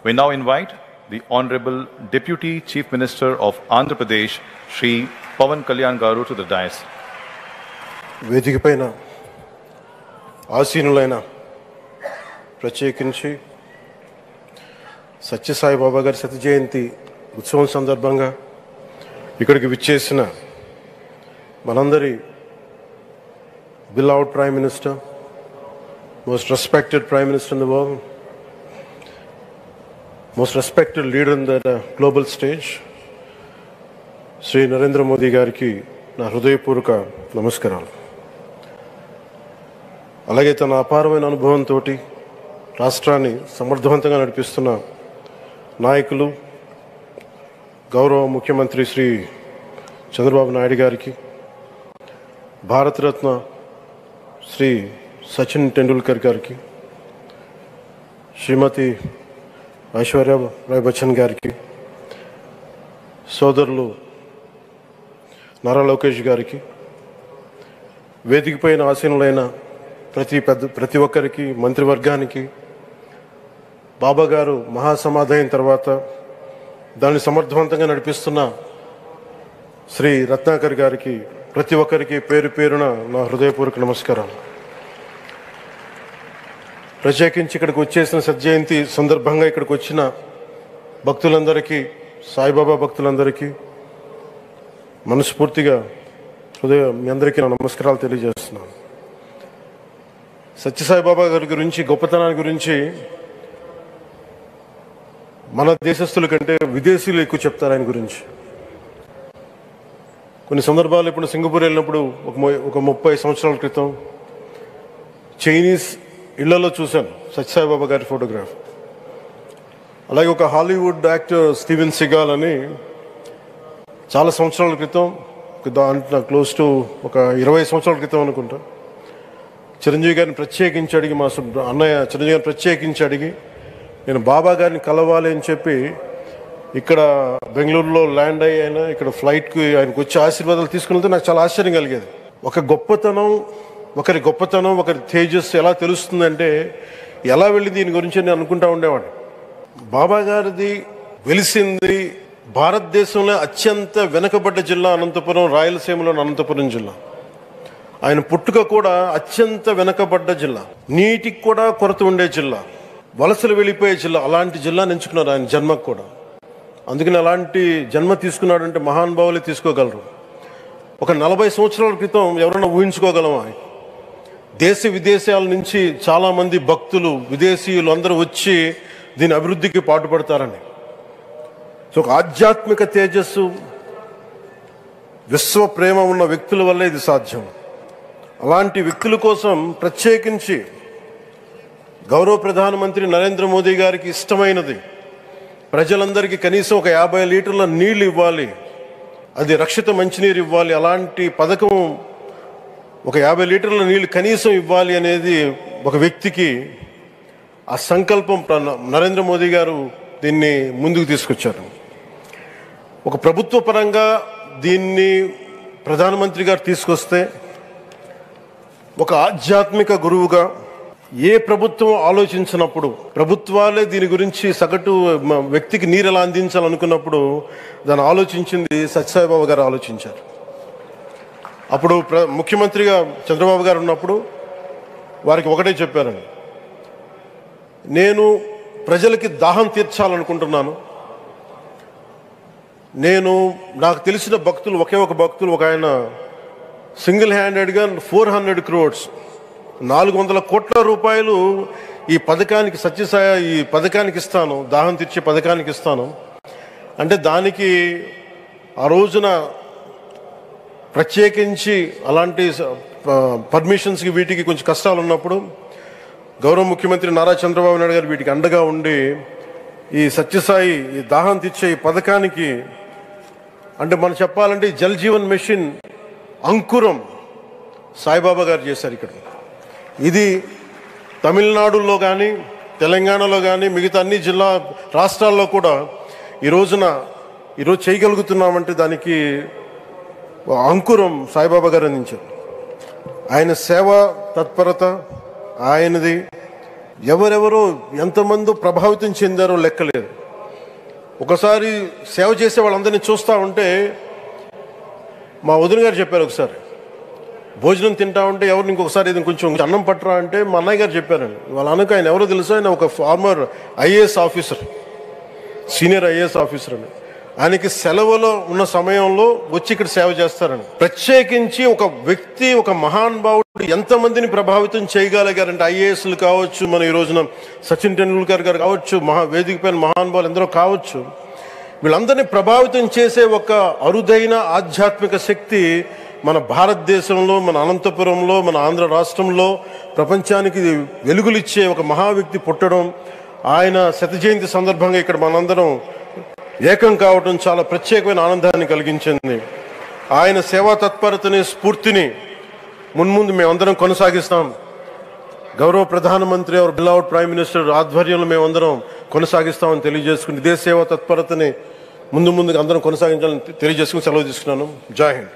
We now invite the Honorable Deputy Chief Minister of Andhra Pradesh, Shri Pawan Kalyan Garu, to the dais. వేదికపైన ఆసీనులైన ప్రత్యేకించి సత్యసాయి బాబా గారి శత జయంతి ఉత్సవం సందర్భంగా ఇక్కడికి విచ్చేసిన మనందరి beloved Prime Minister, most respected Prime Minister in the world, most respected leader in the global stage, Sri Narendra Modi గారికి నా హృదయపూర్వక నమస్కారాలు. అలాగే తన అపారమైన అనుభవంతో రాష్ట్రాన్ని సమర్థవంతంగా నడిపిస్తున్న నాయకులు గౌరవ ముఖ్యమంత్రి శ్రీ చంద్రబాబు నాయుడు గారికి, భారతరత్న శ్రీ సచిన్ టెండూల్కర్ గారికి, శ్రీమతి ఐశ్వర్య రాయ్ బచ్చన్ గారికి, సోదరులు నారా లోకేష్ గారికి, వేదికపైన ఆసీనులైన ప్రతి ఒక్కరికి, మంత్రివర్గానికి, బాబా గారు మహాసమాధి అయిన తర్వాత దాన్ని సమర్థవంతంగా నడిపిస్తున్న శ్రీ రత్నాకర్ గారికి, ప్రతి ఒక్కరికి పేరు పేరున నా హృదయపూర్వక నమస్కారాలు. ప్రత్యేకించి ఇక్కడికి వచ్చేసిన సత్యజయంతి సందర్భంగా ఇక్కడికి వచ్చిన భక్తులందరికీ, సాయిబాబా భక్తులందరికీ మనస్ఫూర్తిగా మీ అందరికీ నా నమస్కారాలు తెలియజేస్తున్నాను. సత్యసాయిబాబా గారి గురించి, గొప్పతనాన్ని గురించి మన దేశస్తుల కంటే విదేశీయులు ఎక్కువ చెప్తారు ఆయన గురించి. కొన్ని సందర్భాలు ఇప్పుడు సింగపూర్ వెళ్ళినప్పుడు ఒక 30 సంవత్సరాల క్రితం చైనీస్ ఇళ్లలో చూశాను సత్యసాయిబాబా గారి ఫోటోగ్రాఫ్. అలాగే ఒక హాలీవుడ్ యాక్టర్ స్టీవెన్ సిగాల్ అని చాలా సంవత్సరాల క్రితం, క్లోజ్ టు ఒక 20 సంవత్సరాల క్రితం అనుకుంటా, చిరంజీవి గారిని ప్రత్యేకించి అడిగి, మా అన్నయ్య చిరంజీవి గారిని ప్రత్యేకించి అడిగి నేను బాబా గారిని కలవాలి అని చెప్పి ఇక్కడ బెంగళూరులో ల్యాండ్ అయినా ఇక్కడ ఫ్లైట్కి ఆయనకు వచ్చి ఆశీర్వాదాలు తీసుకుని నాకు చాలా ఆశ్చర్యం కలిగేది. ఒకరి గొప్పతనం, ఒకరి తేజస్సు ఎలా తెలుస్తుందంటే ఎలా వెళ్ళి దీని గురించి నేను అనుకుంటా ఉండేవాడిని. బాబా గారిది వెలిసింది భారతదేశంలో అత్యంత వెనుకబడ్డ జిల్లా అనంతపురం, రాయలసీమలోని అనంతపురం జిల్లా. ఆయన పుట్టుక కూడా అత్యంత వెనుకబడ్డ జిల్లా, నీటికి కూడా కొరత ఉండే జిల్లా, వలసలు వెళ్ళిపోయే జిల్లా. అలాంటి జిల్లాని ఎంచుకున్నారు ఆయన జన్మకు కూడా. అందుకని అలాంటి జన్మ తీసుకున్నాడంటే మహానుభావులే తీసుకోగలరు. ఒక 40 సంవత్సరాల క్రితం ఎవరైనా ఊహించుకోగలమా? దేశ విదేశాల నుంచి చాలామంది భక్తులు, విదేశీయులు అందరూ వచ్చి దీని అభివృద్ధికి పాటుపడతారని. సో ఒక ఆధ్యాత్మిక తేజస్సు, విశ్వ ప్రేమ ఉన్న వ్యక్తుల వల్లే ఇది సాధ్యం. అలాంటి వ్యక్తుల కోసం ప్రత్యేకించి గౌరవ ప్రధానమంత్రి నరేంద్ర మోదీ గారికి ఇష్టమైనది ప్రజలందరికీ కనీసం ఒక 50 లీటర్ల నీళ్ళు ఇవ్వాలి, అది రక్షిత మంచినీరు ఇవ్వాలి. అలాంటి పథకం, ఒక 50 లీటర్ల నీళ్ళు కనీసం ఇవ్వాలి అనేది ఒక వ్యక్తికి ఆ సంకల్పం నరేంద్ర మోదీ గారు దీన్ని ముందుకు తీసుకొచ్చారు. ఒక ప్రభుత్వ పరంగా దీన్ని ప్రధానమంత్రి గారు తీసుకొస్తే, ఒక ఆధ్యాత్మిక గురువుగా ఏ ప్రభుత్వం ఆలోచించినప్పుడు, ప్రభుత్వాలే దీని గురించి సగటు వ్యక్తికి నీరు ఎలా అందించాలనుకున్నప్పుడు దాన్ని ఆలోచించింది సత్యసాయిబాబా గారు ఆలోచించారు. అప్పుడు ముఖ్యమంత్రిగా చంద్రబాబు గారు ఉన్నప్పుడు వారికి ఒకటే చెప్పారండి, నేను ప్రజలకి దాహం తీర్చాలనుకుంటున్నాను. నాకు తెలిసిన భక్తులు, ఒక భక్తులు, ఒక ఆయన సింగిల్ హ్యాండెడ్గా 400 crores 400 కోట్ల రూపాయలు ఈ పథకానికి, సత్యసాయి ఈ పథకానికి ఇస్తాను, దాహం తీర్చే పథకానికి ఇస్తాను అంటే, దానికి ఆ రోజున ప్రత్యేకించి అలాంటి పర్మిషన్స్కి వీటికి కొంచెం కష్టాలు ఉన్నప్పుడు గౌరవ ముఖ్యమంత్రి నారా చంద్రబాబు నాయుడు గారు వీటికి అండగా ఉండి ఈ సత్యసాయి, ఈ దాహం తీర్చే ఈ పథకానికి, అంటే మనం చెప్పాలంటే జల్ జీవన్ మిషన్ అంకురం సాయిబాబా గారు చేశారు ఇక్కడ. ఇది తమిళనాడులో కానీ, తెలంగాణలో కానీ, మిగతా అన్ని రాష్ట్రాల్లో కూడా ఈరోజు చేయగలుగుతున్నామంటే దానికి అంకురం సాయిబాబా గారు అందించారు. ఆయన సేవ తత్పరత ఆయనది, ఎవరెవరో ఎంతమందో ప్రభావితం చెందారో లెక్కలేదు. ఒకసారి సేవ చేసే వాళ్ళందరినీ చూస్తూ ఉంటే మా వదిన గారు చెప్పారు, ఒకసారి భోజనం తింటా ఉంటే ఎవరిని ఇంకొకసారి ఇది కొంచెం అన్నం పట్టరా అంటే మా అన్నయ్య గారు చెప్పారండి. వాళ్ళ అన్నకు ఆయన ఎవరో తెలుసు, ఆయన ఒక farmer IAS officer, senior IAS officer అని. ఆయనకి సెలవులో ఉన్న సమయంలో వచ్చి ఇక్కడ సేవ చేస్తారని. ప్రత్యేకించి ఒక వ్యక్తి, ఒక మహానుభావుడు ఎంతమందిని ప్రభావితం చేయగలిగారంటే, ఐఏఎస్లు కావచ్చు, మన ఈ రోజున సచిన్ టెండూల్కర్ గారు కావచ్చు, వేదిక పైన మహానుభావులు ఎందరో కావచ్చు, వీళ్ళందరినీ ప్రభావితం చేసే ఒక అరుదైన ఆధ్యాత్మిక శక్తి మన భారతదేశంలో, మన అనంతపురంలో, మన ఆంధ్ర రాష్ట్రంలో ప్రపంచానికి వెలుగులిచ్చే ఒక మహా వ్యక్తి పుట్టడం, ఆయన శత జయంతి సందర్భంగా ఇక్కడ మనందరం ఏకం కావడం చాలా ప్రత్యేకమైన ఆనందాన్ని కలిగించింది. ఆయన సేవా తత్పరతని, స్ఫూర్తిని మున్ముందు మేమందరం కొనసాగిస్తాం. గౌరవ ప్రధానమంత్రి అవర్ బిలౌడ్ ప్రైమ్ మినిస్టర్ ఆధ్వర్యంలో మేమందరం కొనసాగిస్తామని తెలియజేసుకుని, ఇదే సేవా తత్పరతని ముందు అందరం కొనసాగించాలని తెలియజేసుకుని సెలవు తీసుకున్నాను. జై హింద్.